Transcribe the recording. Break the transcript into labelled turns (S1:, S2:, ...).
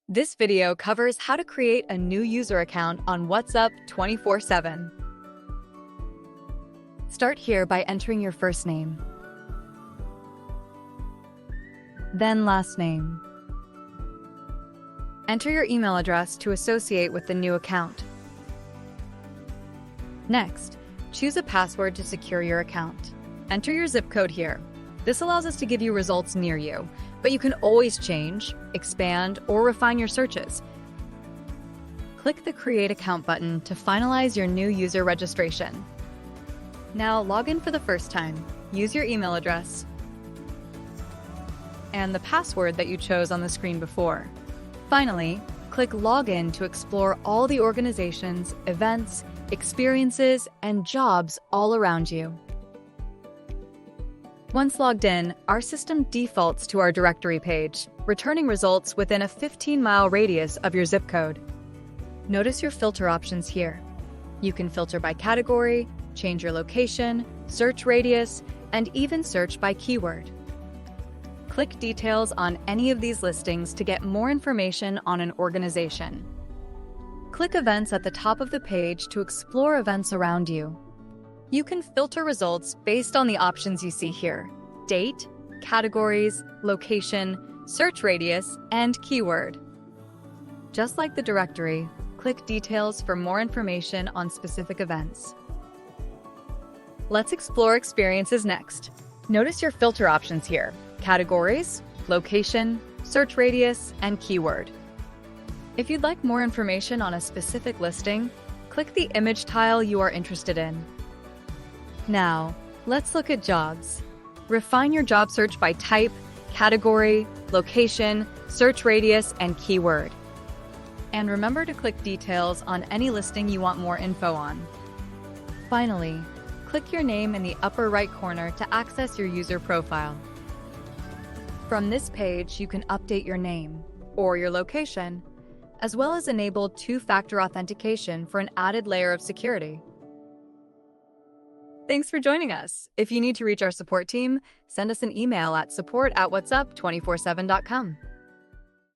S1: This video covers how to create a new user account on What'sUp 24/7. Start here by entering your first name, then last name. Enter your email address to associate with the new account. Next, choose a password to secure your account. Enter your zip code here. This allows us to give you results near you, but you can always change, expand, or refine your searches. Click the Create Account button to finalize your new user registration. Now log in for the first time. Use your email address and the password that you chose on the screen before. Finally, click Login to explore all the organizations, events, experiences, and jobs all around you. Once logged in, our system defaults to our directory page, returning results within a 15-mile radius of your zip code. Notice your filter options here. You can filter by category, change your location, search radius, and even search by keyword. Click details on any of these listings to get more information on an organization. Click Events at the top of the page to explore events around you. You can filter results based on the options you see here: date, categories, location, search radius, and keyword. Just like the directory, click Details for more information on specific events. Let's explore experiences next. Notice your filter options here: categories, location, search radius, and keyword. If you'd like more information on a specific listing, click the image tile you are interested in. Now, let's look at jobs. Refine your job search by type, category, location, search radius, and keyword. And remember to click details on any listing you want more info on. Finally, click your name in the upper right corner to access your user profile. From this page, you can update your name or your location, as well as enable two-factor authentication for an added layer of security. Thanks for joining us. If you need to reach our support team, send us an email at support@whatsup247.com.